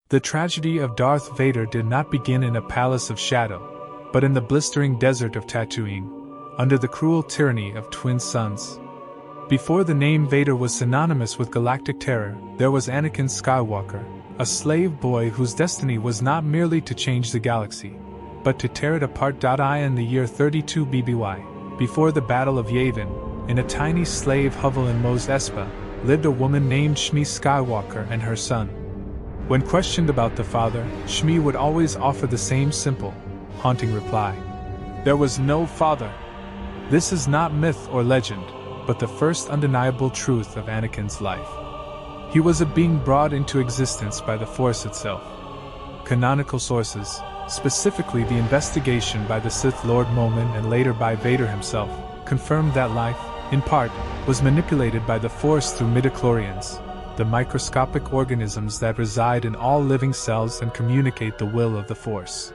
The tragedy of Darth Vader did not begin in a palace of shadow, but in the blistering desert of Tatooine, under the cruel tyranny of twin suns. Before the name Vader was synonymous with galactic terror, there was Anakin Skywalker, a slave boy whose destiny was not merely to change the galaxy, but to tear it apart. In the year 32 BBY, before the Battle of Yavin, in a tiny slave hovel in Mos Espa, lived a woman named Shmi Skywalker and her son. When questioned about the father, Shmi would always offer the same simple, haunting reply: "There was no father." This is not myth or legend, but the first undeniable truth of Anakin's life. He was a being brought into existence by the Force itself. Canonical sources, specifically the investigation by the Sith Lord Momin and later by Vader himself, confirmed that life, in part, was manipulated by the Force through midichlorians, the microscopic organisms that reside in all living cells and communicate the will of the Force.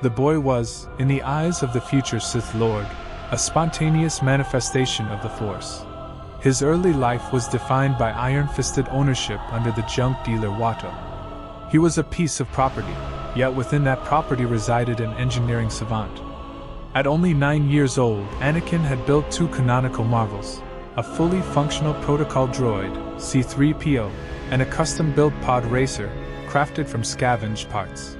The boy was, in the eyes of the future Sith Lord, a spontaneous manifestation of the Force. His early life was defined by iron-fisted ownership under the junk dealer Watto. He was a piece of property, yet within that property resided an engineering savant. At only 9 years old, Anakin had built two canonical marvels: a fully functional protocol droid, C-3PO, and a custom-built pod racer, crafted from scavenged parts.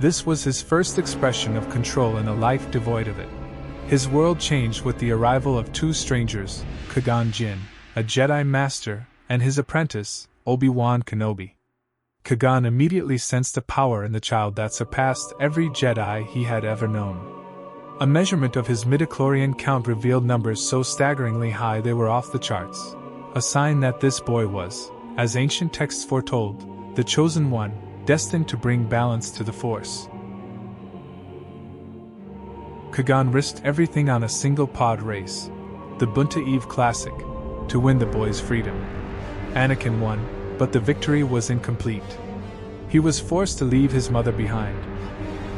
This was his first expression of control in a life devoid of it. His world changed with the arrival of two strangers, Qui-Gon Jinn, a Jedi Master, and his apprentice, Obi-Wan Kenobi. Qui-Gon immediately sensed a power in the child that surpassed every Jedi he had ever known. A measurement of his midichlorian count revealed numbers so staggeringly high they were off the charts, a sign that this boy was, as ancient texts foretold, the chosen one, destined to bring balance to the Force. Qui-Gon risked everything on a single pod race, the Bunta Eve Classic, to win the boy's freedom. Anakin won, but the victory was incomplete. He was forced to leave his mother behind.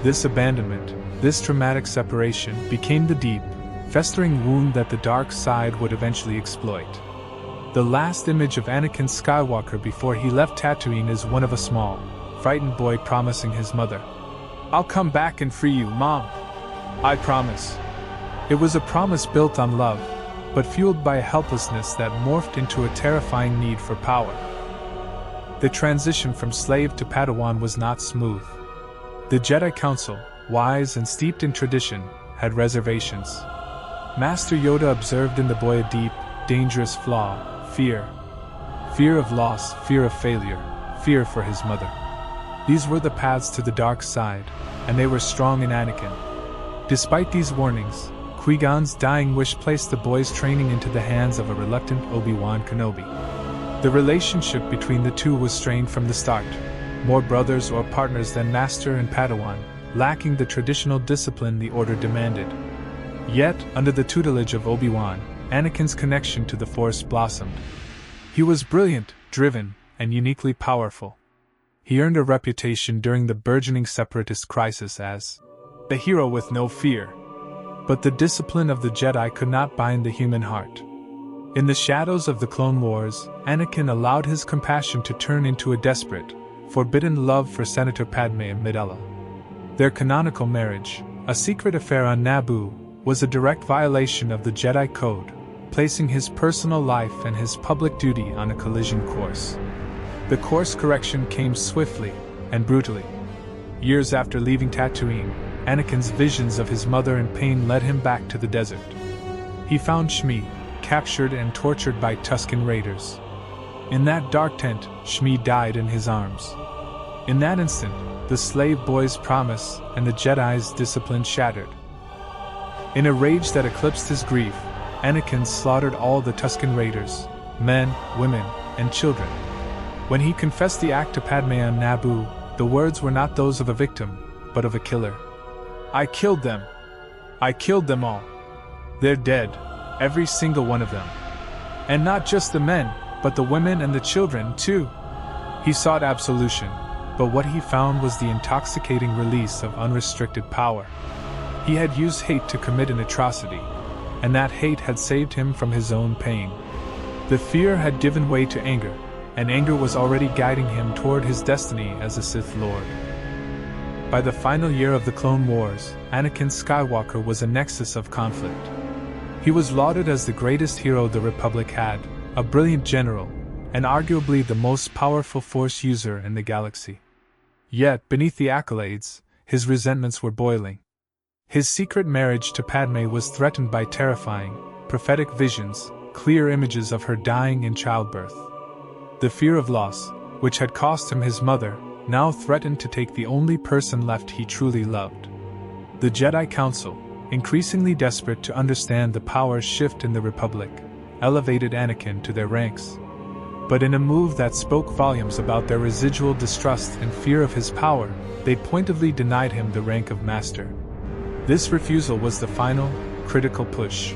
This abandonment, this traumatic separation, became the deep, festering wound that the dark side would eventually exploit. The last image of Anakin Skywalker before he left Tatooine is one of a small, frightened boy promising his mother, "I'll come back and free you, Mom. I promise." It was a promise built on love, but fueled by a helplessness that morphed into a terrifying need for power. The transition from slave to Padawan was not smooth. The Jedi Council, wise and steeped in tradition, had reservations. Master Yoda observed in the boy a deep, dangerous flaw: fear. Fear of loss, fear of failure, fear for his mother. These were the paths to the dark side, and they were strong in Anakin. Despite these warnings, Qui-Gon's dying wish placed the boy's training into the hands of a reluctant Obi-Wan Kenobi. The relationship between the two was strained from the start, more brothers or partners than Master and Padawan, lacking the traditional discipline the Order demanded. Yet, under the tutelage of Obi-Wan, Anakin's connection to the Force blossomed. He was brilliant, driven, and uniquely powerful. He earned a reputation during the burgeoning Separatist crisis as the hero with no fear. But the discipline of the Jedi could not bind the human heart. In the shadows of the Clone Wars, Anakin allowed his compassion to turn into a desperate, forbidden love for Senator Padme Amidala. Their canonical marriage, a secret affair on Naboo, was a direct violation of the Jedi Code, placing his personal life and his public duty on a collision course. The course correction came swiftly and brutally. Years after leaving Tatooine, Anakin's visions of his mother in pain led him back to the desert. He found Shmi, captured and tortured by Tusken Raiders. In that dark tent, Shmi died in his arms. In that instant, the slave boy's promise and the Jedi's discipline shattered. In a rage that eclipsed his grief, Anakin slaughtered all the Tusken Raiders, men, women, and children. When he confessed the act to Padme on Naboo, the words were not those of a victim, but of a killer. "I killed them. I killed them all. They're dead, every single one of them. And not just the men, but the women and the children, too." He sought absolution, but what he found was the intoxicating release of unrestricted power. He had used hate to commit an atrocity, and that hate had saved him from his own pain. The fear had given way to anger, and anger was already guiding him toward his destiny as a Sith Lord. By the final year of the Clone Wars, Anakin Skywalker was a nexus of conflict. He was lauded as the greatest hero the Republic had, a brilliant general, and arguably the most powerful Force user in the galaxy. Yet, beneath the accolades, his resentments were boiling. His secret marriage to Padme was threatened by terrifying, prophetic visions, clear images of her dying in childbirth. The fear of loss, which had cost him his mother, now threatened to take the only person left he truly loved. The Jedi Council, increasingly desperate to understand the power shift in the Republic, elevated Anakin to their ranks. But in a move that spoke volumes about their residual distrust and fear of his power, they pointedly denied him the rank of Master. This refusal was the final, critical push.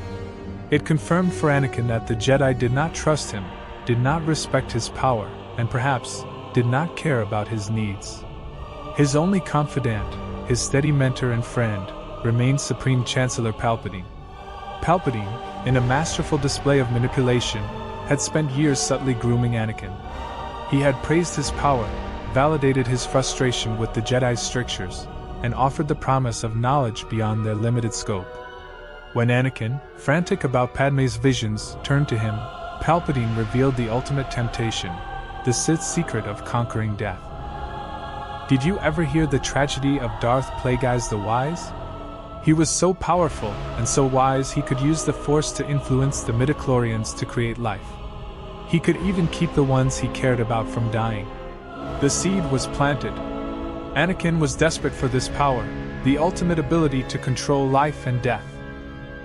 It confirmed for Anakin that the Jedi did not trust him, did not respect his power, and perhaps did not care about his needs. His only confidant, his steady mentor and friend, remained Supreme Chancellor Palpatine. Palpatine, in a masterful display of manipulation, had spent years subtly grooming Anakin. He had praised his power, validated his frustration with the Jedi's strictures, and offered the promise of knowledge beyond their limited scope. When Anakin, frantic about Padme's visions, turned to him, Palpatine revealed the ultimate temptation, the Sith's secret of conquering death. Did you ever hear the tragedy of Darth Plagueis the Wise? He was so powerful and so wise he could use the Force to influence the midichlorians to create life. He could even keep the ones he cared about from dying. The seed was planted. Anakin was desperate for this power, the ultimate ability to control life and death.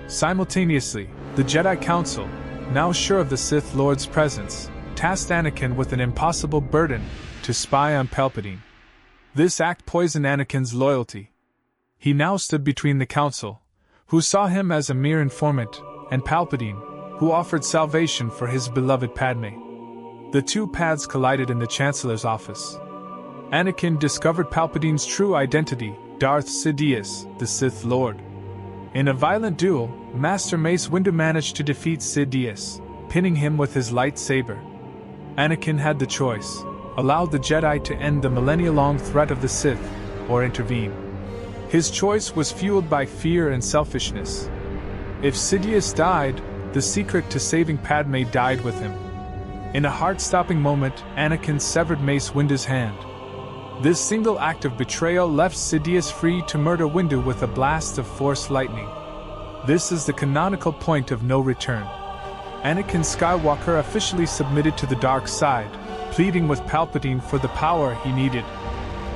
Simultaneously, the Jedi Council, now sure of the Sith Lord's presence, tasked Anakin with an impossible burden to spy on Palpatine. This act poisoned Anakin's loyalty. He now stood between the Council, who saw him as a mere informant, and Palpatine, who offered salvation for his beloved Padme. The two paths collided in the Chancellor's office. Anakin discovered Palpatine's true identity, Darth Sidious, the Sith Lord. In a violent duel, Master Mace Windu managed to defeat Sidious, pinning him with his lightsaber. Anakin had the choice: allow the Jedi to end the millennia-long threat of the Sith, or intervene. His choice was fueled by fear and selfishness. If Sidious died, the secret to saving Padme died with him. In a heart-stopping moment, Anakin severed Mace Windu's hand. This single act of betrayal left Sidious free to murder Windu with a blast of Force lightning. This is the canonical point of no return. Anakin Skywalker officially submitted to the dark side, pleading with Palpatine for the power he needed.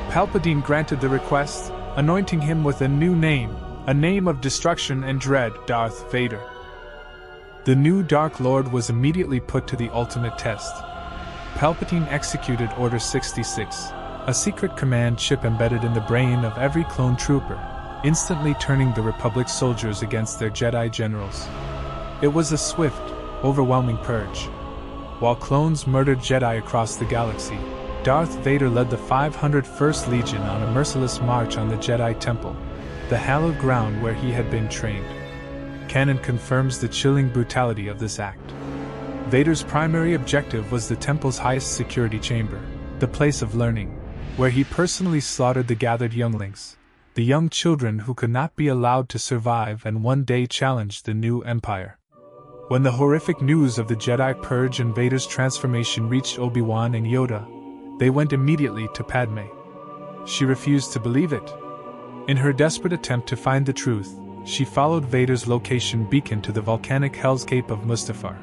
Palpatine granted the request, anointing him with a new name, a name of destruction and dread, Darth Vader. The new Dark Lord was immediately put to the ultimate test. Palpatine executed Order 66, a secret command chip embedded in the brain of every clone trooper, instantly turning the Republic soldiers against their Jedi generals. It was a swift, overwhelming purge. While clones murdered Jedi across the galaxy, Darth Vader led the 501st Legion on a merciless march on the Jedi Temple, the hallowed ground where he had been trained. Canon confirms the chilling brutality of this act. Vader's primary objective was the Temple's highest security chamber, the place of learning, where he personally slaughtered the gathered younglings, the young children who could not be allowed to survive and one day challenge the new Empire. When the horrific news of the Jedi Purge and Vader's transformation reached Obi-Wan and Yoda, they went immediately to Padme. She refused to believe it. In her desperate attempt to find the truth, she followed Vader's location beacon to the volcanic hellscape of Mustafar,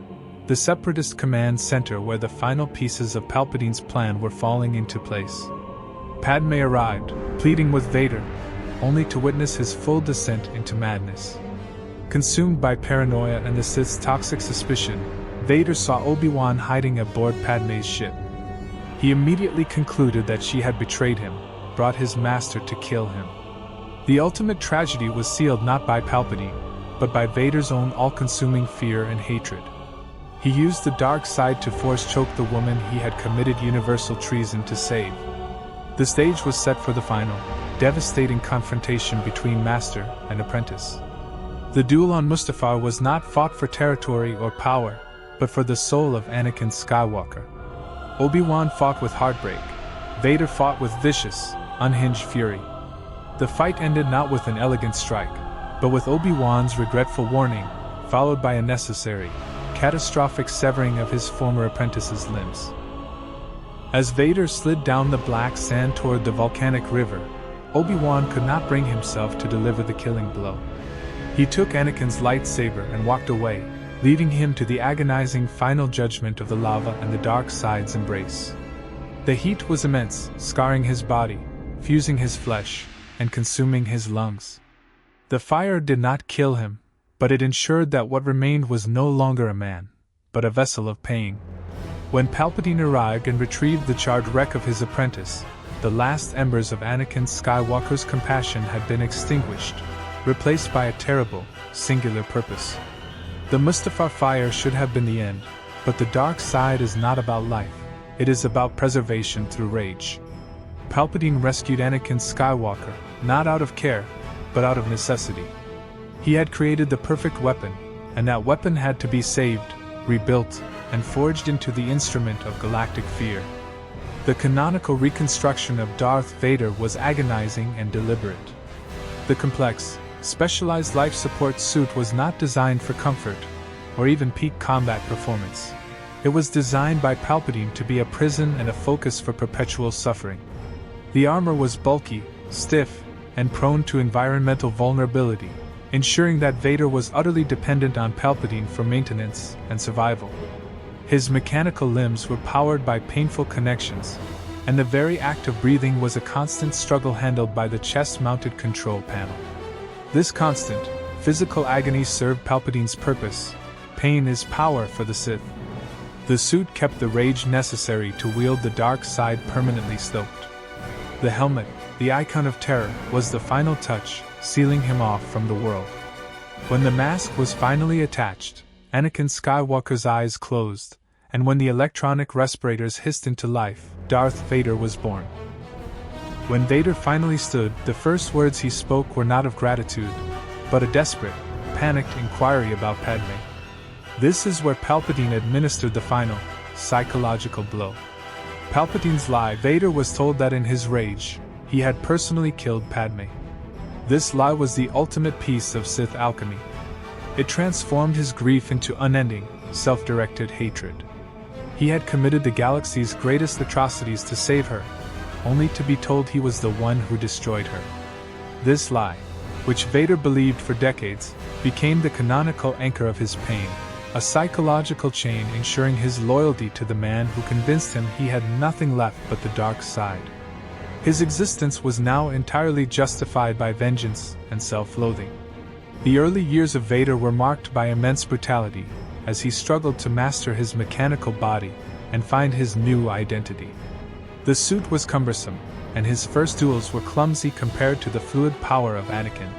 the Separatist command center where the final pieces of Palpatine's plan were falling into place. Padme arrived, pleading with Vader, only to witness his full descent into madness. Consumed by paranoia and the Sith's toxic suspicion, Vader saw Obi-Wan hiding aboard Padme's ship. He immediately concluded that she had betrayed him, brought his master to kill him. The ultimate tragedy was sealed not by Palpatine, but by Vader's own all-consuming fear and hatred. He used the dark side to force-choke the woman he had committed universal treason to save. The stage was set for the final, devastating confrontation between master and apprentice. The duel on Mustafar was not fought for territory or power, but for the soul of Anakin Skywalker. Obi-Wan fought with heartbreak. Vader fought with vicious, unhinged fury. The fight ended not with an elegant strike, but with Obi-Wan's regretful warning, followed by a necessary, catastrophic severing of his former apprentice's limbs. As Vader slid down the black sand toward the volcanic river, Obi-Wan could not bring himself to deliver the killing blow. He took Anakin's lightsaber and walked away, leading him to the agonizing final judgment of the lava and the dark side's embrace. The heat was immense, scarring his body, fusing his flesh, and consuming his lungs. The fire did not kill him, but it ensured that what remained was no longer a man, but a vessel of pain. When Palpatine arrived and retrieved the charred wreck of his apprentice, the last embers of Anakin Skywalker's compassion had been extinguished, replaced by a terrible, singular purpose. The Mustafar fire should have been the end, but the dark side is not about life, it is about preservation through rage. Palpatine rescued Anakin Skywalker, not out of care, but out of necessity. He had created the perfect weapon, and that weapon had to be saved, rebuilt, and forged into the instrument of galactic fear. The canonical reconstruction of Darth Vader was agonizing and deliberate. The complex, specialized life support suit was not designed for comfort, or even peak combat performance. It was designed by Palpatine to be a prison and a focus for perpetual suffering. The armor was bulky, stiff, and prone to environmental vulnerability, ensuring that Vader was utterly dependent on Palpatine for maintenance and survival. His mechanical limbs were powered by painful connections, and the very act of breathing was a constant struggle handled by the chest-mounted control panel. This constant, physical agony served Palpatine's purpose. Pain is power for the Sith. The suit kept the rage necessary to wield the dark side permanently stoked. The helmet, the icon of terror, was the final touch, sealing him off from the world. When the mask was finally attached, Anakin Skywalker's eyes closed, and when the electronic respirators hissed into life, Darth Vader was born. When Vader finally stood, the first words he spoke were not of gratitude, but a desperate, panicked inquiry about Padme. This is where Palpatine administered the final, psychological blow. Palpatine's lie: Vader was told that in his rage, he had personally killed Padme. This lie was the ultimate piece of Sith alchemy. It transformed his grief into unending, self-directed hatred. He had committed the galaxy's greatest atrocities to save her, only to be told he was the one who destroyed her. This lie, which Vader believed for decades, became the canonical anchor of his pain, a psychological chain ensuring his loyalty to the man who convinced him he had nothing left but the dark side. His existence was now entirely justified by vengeance and self-loathing. The early years of Vader were marked by immense brutality, as he struggled to master his mechanical body and find his new identity. The suit was cumbersome, and his first duels were clumsy compared to the fluid power of Anakin.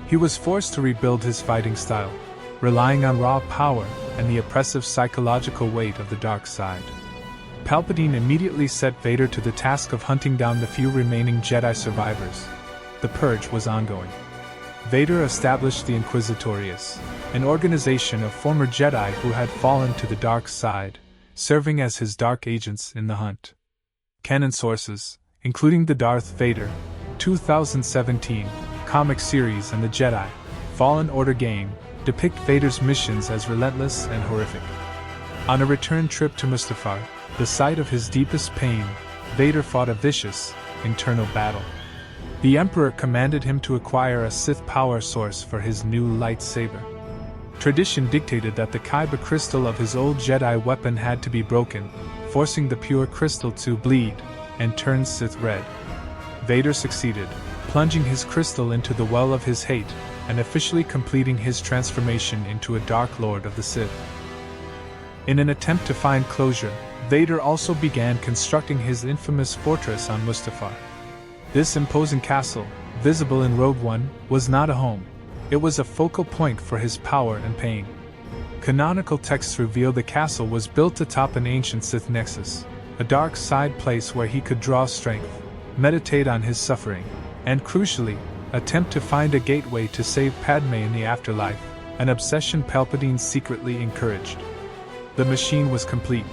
He was forced to rebuild his fighting style, relying on raw power and the oppressive psychological weight of the dark side. Palpatine immediately set Vader to the task of hunting down the few remaining Jedi survivors. The purge was ongoing. Vader established the Inquisitorius, an organization of former Jedi who had fallen to the dark side, serving as his dark agents in the hunt. Canon sources, including the Darth Vader 2017 comic series and the Jedi Fallen Order game, depict Vader's missions as relentless and horrific. On a return trip to Mustafar, the site of his deepest pain, Vader fought a vicious, internal battle. The Emperor commanded him to acquire a Sith power source for his new lightsaber. Tradition dictated that the Kyber crystal of his old Jedi weapon had to be broken, forcing the pure crystal to bleed and turn Sith red. Vader succeeded, plunging his crystal into the well of his hate and officially completing his transformation into a Dark Lord of the Sith. In an attempt to find closure, Vader also began constructing his infamous fortress on Mustafar. This imposing castle, visible in Rogue One, was not a home. It was a focal point for his power and pain. Canonical texts reveal the castle was built atop an ancient Sith nexus, a dark side place where he could draw strength, meditate on his suffering, and crucially, attempt to find a gateway to save Padme in the afterlife, an obsession Palpatine secretly encouraged. The machine was complete.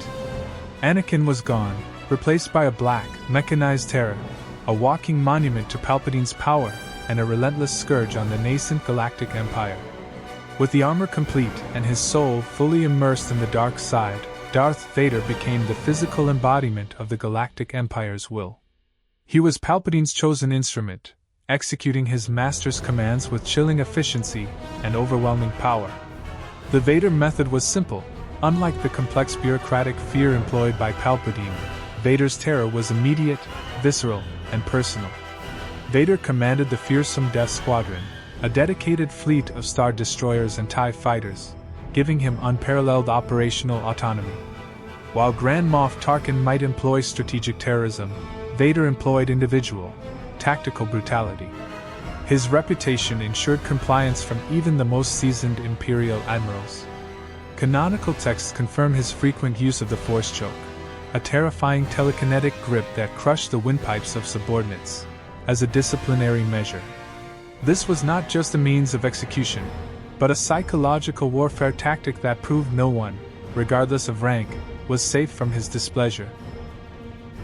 Anakin was gone, replaced by a black, mechanized terror, a walking monument to Palpatine's power and a relentless scourge on the nascent galactic empire. With the armor complete and his soul fully immersed in the dark side, Darth Vader became the physical embodiment of the galactic empire's will. He was Palpatine's chosen instrument, executing his master's commands with chilling efficiency and overwhelming power. The Vader method was simple. Unlike the complex bureaucratic fear employed by Palpatine, Vader's terror was immediate, visceral, and personal. Vader commanded the fearsome Death Squadron, a dedicated fleet of Star Destroyers and TIE Fighters, giving him unparalleled operational autonomy. While Grand Moff Tarkin might employ strategic terrorism, Vader employed individual, tactical brutality. His reputation ensured compliance from even the most seasoned Imperial admirals. Canonical texts confirm his frequent use of the Force choke, a terrifying telekinetic grip that crushed the windpipes of subordinates, as a disciplinary measure. This was not just a means of execution, but a psychological warfare tactic that proved no one, regardless of rank, was safe from his displeasure.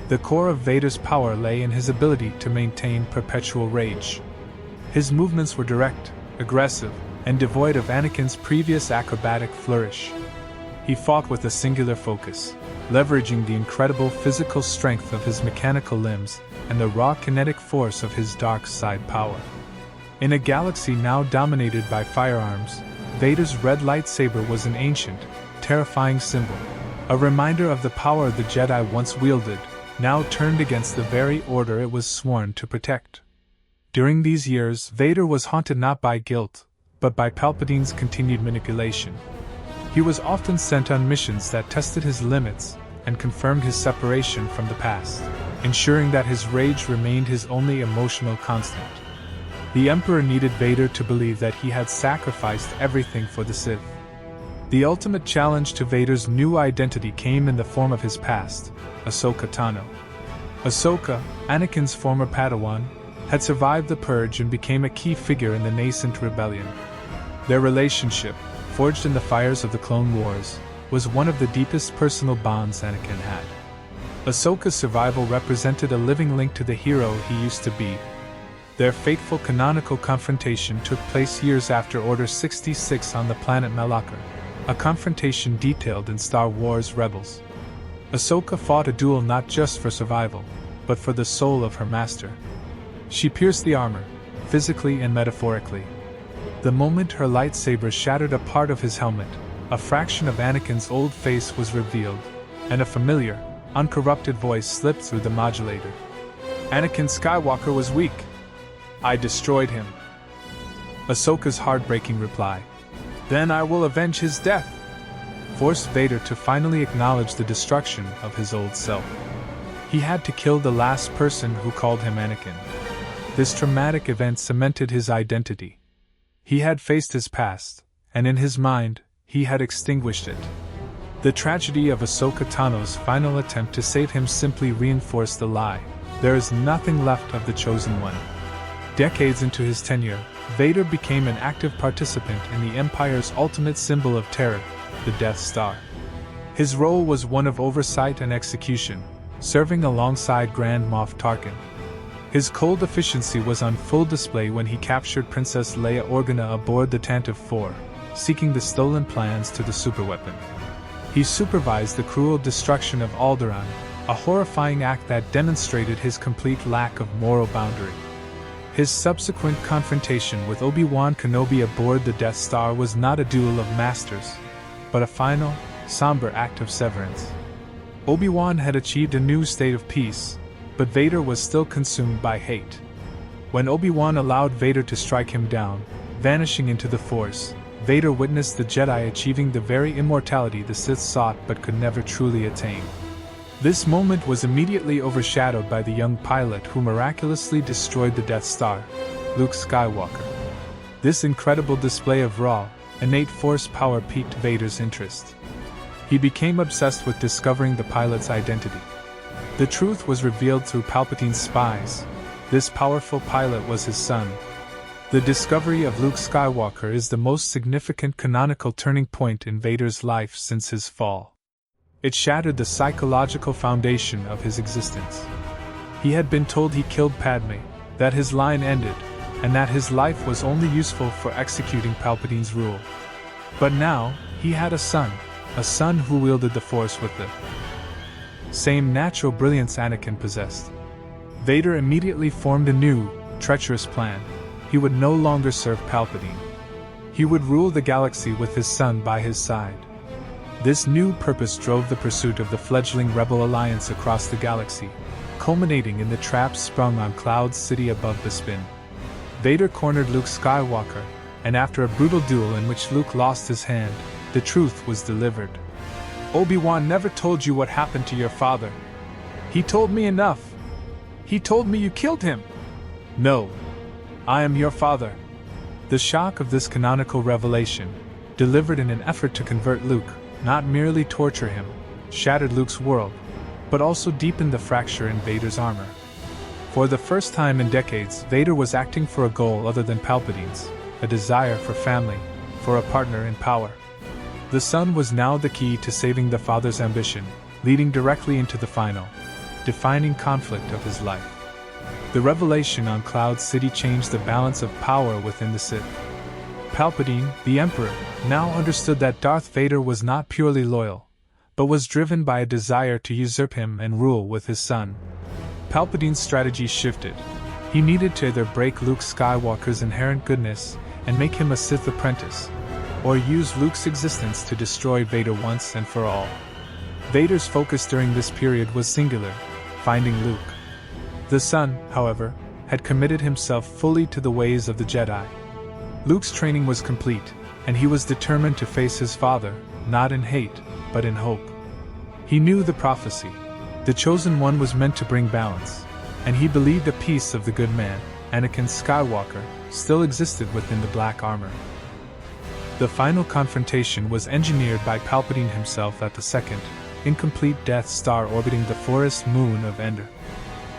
The core of Vader's power lay in his ability to maintain perpetual rage. His movements were direct, aggressive, and devoid of Anakin's previous acrobatic flourish. He fought with a singular focus, leveraging the incredible physical strength of his mechanical limbs and the raw kinetic force of his dark side power. In a galaxy now dominated by firearms, Vader's red lightsaber was an ancient, terrifying symbol, a reminder of the power the Jedi once wielded, now turned against the very order it was sworn to protect. During these years, Vader was haunted not by guilt, but by Palpatine's continued manipulation. He was often sent on missions that tested his limits and confirmed his separation from the past, ensuring that his rage remained his only emotional constant. The Emperor needed Vader to believe that he had sacrificed everything for the Sith. The ultimate challenge to Vader's new identity came in the form of his past, Ahsoka Tano. Ahsoka, Anakin's former Padawan, had survived the Purge and became a key figure in the nascent rebellion. Their relationship, forged in the fires of the Clone Wars, was one of the deepest personal bonds Anakin had. Ahsoka's survival represented a living link to the hero he used to be. Their fateful canonical confrontation took place years after Order 66 on the planet Malachor, a confrontation detailed in Star Wars Rebels. Ahsoka fought a duel not just for survival, but for the soul of her master. She pierced the armor, physically and metaphorically. The moment her lightsaber shattered a part of his helmet, a fraction of Anakin's old face was revealed, and a familiar, uncorrupted voice slipped through the modulator. Anakin Skywalker was weak. I destroyed him. Ahsoka's heartbreaking reply. Then I will avenge his death, forced Vader to finally acknowledge the destruction of his old self. He had to kill the last person who called him Anakin. This traumatic event cemented his identity. He had faced his past, and in his mind, he had extinguished it. The tragedy of Ahsoka Tano's final attempt to save him simply reinforced the lie. There is nothing left of the Chosen One. Decades into his tenure, Vader became an active participant in the Empire's ultimate symbol of terror, the Death Star. His role was one of oversight and execution, serving alongside Grand Moff Tarkin. His cold efficiency was on full display when he captured Princess Leia Organa aboard the Tantive 4, seeking the stolen plans to the superweapon. He supervised the cruel destruction of Alderaan, a horrifying act that demonstrated his complete lack of moral boundary. His subsequent confrontation with Obi-Wan Kenobi aboard the Death Star was not a duel of masters, but a final, somber act of severance. Obi-Wan had achieved a new state of peace, but Vader was still consumed by hate. When Obi-Wan allowed Vader to strike him down, vanishing into the Force, Vader witnessed the Jedi achieving the very immortality the Sith sought but could never truly attain. This moment was immediately overshadowed by the young pilot who miraculously destroyed the Death Star, Luke Skywalker. This incredible display of raw, innate Force power piqued Vader's interest. He became obsessed with discovering the pilot's identity. The truth was revealed through Palpatine's spies. This powerful pilot was his son. The discovery of Luke Skywalker is the most significant canonical turning point in Vader's life since his fall. It shattered the psychological foundation of his existence. He had been told he killed Padme, that his line ended, and that his life was only useful for executing Palpatine's rule. But now, he had a son who wielded the Force with the same natural brilliance Anakin possessed. Vader immediately formed a new, treacherous plan. He would no longer serve Palpatine. He would rule the galaxy with his son by his side. This new purpose drove the pursuit of the fledgling Rebel Alliance across the galaxy, culminating in the traps sprung on Cloud City above Bespin. Vader cornered Luke Skywalker, and after a brutal duel in which Luke lost his hand, the truth was delivered. Obi-Wan never told you what happened to your father. He told me enough. He told me you killed him. No. I am your father. The shock of this canonical revelation, delivered in an effort to convert Luke, not merely torture him, shattered Luke's world, but also deepened the fracture in Vader's armor. For the first time in decades, Vader was acting for a goal other than Palpatine's, a desire for family, for a partner in power. The son was now the key to saving the father's ambition, leading directly into the final, defining conflict of his life. The revelation on Cloud City changed the balance of power within the Sith. Palpatine, the Emperor, now understood that Darth Vader was not purely loyal, but was driven by a desire to usurp him and rule with his son. Palpatine's strategy shifted. He needed to either break Luke Skywalker's inherent goodness and make him a Sith apprentice, or use Luke's existence to destroy Vader once and for all. Vader's focus during this period was singular, finding Luke. The son, however, had committed himself fully to the ways of the Jedi. Luke's training was complete, and he was determined to face his father, not in hate, but in hope. He knew the prophecy. The Chosen One was meant to bring balance, and he believed a piece of the good man, Anakin Skywalker, still existed within the black armor. The final confrontation was engineered by Palpatine himself at the second, incomplete Death Star orbiting the forest moon of Endor.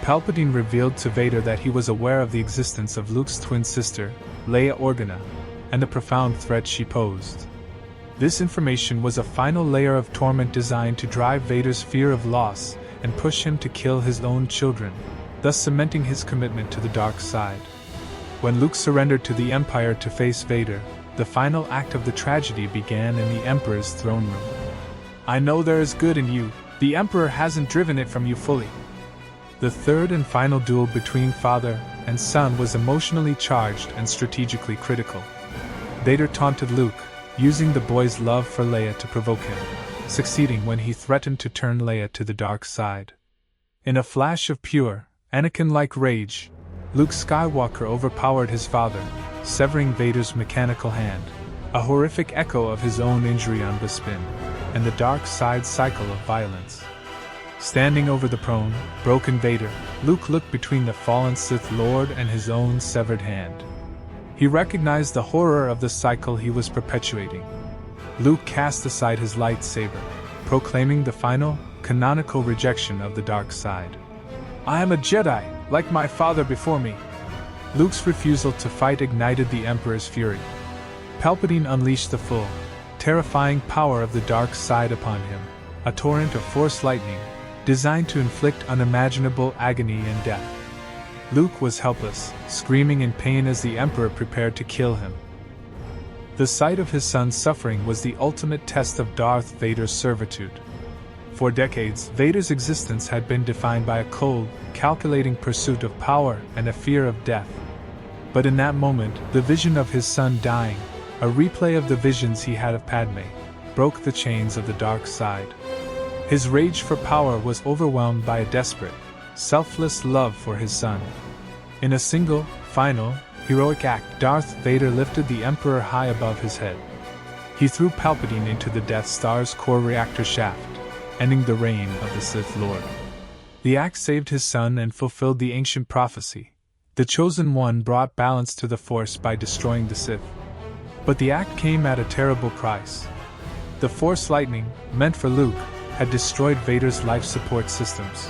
Palpatine revealed to Vader that he was aware of the existence of Luke's twin sister, Leia Organa, and the profound threat she posed. This information was a final layer of torment designed to drive Vader's fear of loss and push him to kill his own children, thus cementing his commitment to the dark side. When Luke surrendered to the Empire to face Vader, the final act of the tragedy began in the Emperor's throne room. I know there is good in you, the Emperor hasn't driven it from you fully. The third and final duel between father and son was emotionally charged and strategically critical. Vader taunted Luke, using the boy's love for Leia to provoke him, succeeding when he threatened to turn Leia to the dark side. In a flash of pure, Anakin-like rage, Luke Skywalker overpowered his father, severing Vader's mechanical hand, a horrific echo of his own injury on Bespin, and the dark side cycle of violence. Standing over the prone, broken Vader, Luke looked between the fallen Sith Lord and his own severed hand. He recognized the horror of the cycle he was perpetuating. Luke cast aside his lightsaber, proclaiming the final, canonical rejection of the dark side. I am a Jedi, like my father before me. Luke's refusal to fight ignited the Emperor's fury. Palpatine unleashed the full, terrifying power of the dark side upon him, a torrent of Force lightning, designed to inflict unimaginable agony and death. Luke was helpless, screaming in pain as the Emperor prepared to kill him. The sight of his son's suffering was the ultimate test of Darth Vader's servitude. For decades, Vader's existence had been defined by a cold, calculating pursuit of power and a fear of death. But in that moment, the vision of his son dying, a replay of the visions he had of Padme, broke the chains of the dark side. His rage for power was overwhelmed by a desperate, selfless love for his son. In a single, final, heroic act, Darth Vader lifted the Emperor high above his head. He threw Palpatine into the Death Star's core reactor shaft, ending the reign of the Sith Lord. The act saved his son and fulfilled the ancient prophecy. The Chosen One brought balance to the Force by destroying the Sith. But the act came at a terrible price. The Force lightning, meant for Luke, had destroyed Vader's life support systems.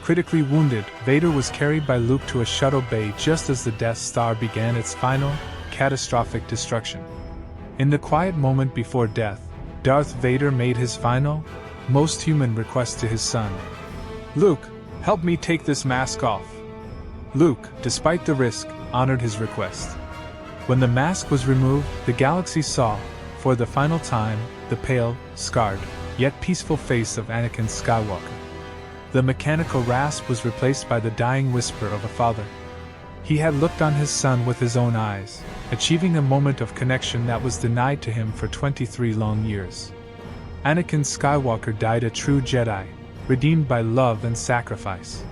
Critically wounded, Vader was carried by Luke to a shuttle bay just as the Death Star began its final, catastrophic destruction. In the quiet moment before death, Darth Vader made his final, most human request to his son. "Luke, help me take this mask off." Luke, despite the risk, honored his request. When the mask was removed, the galaxy saw, for the final time, the pale, scarred, yet peaceful face of Anakin Skywalker. The mechanical rasp was replaced by the dying whisper of a father. He had looked on his son with his own eyes, achieving a moment of connection that was denied to him for 23 long years. Anakin Skywalker died a true Jedi, redeemed by love and sacrifice.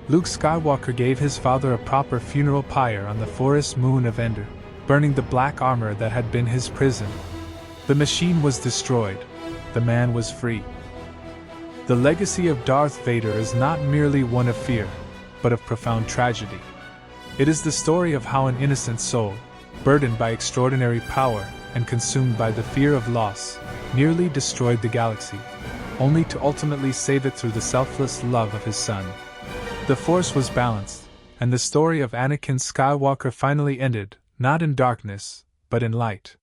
Luke Skywalker gave his father a proper funeral pyre on the forest moon of Endor, burning the black armor that had been his prison. The machine was destroyed. The man was free. The legacy of Darth Vader is not merely one of fear, but of profound tragedy. It is the story of how an innocent soul, burdened by extraordinary power and consumed by the fear of loss, nearly destroyed the galaxy, only to ultimately save it through the selfless love of his son. The Force was balanced, and the story of Anakin Skywalker finally ended, not in darkness, but in light.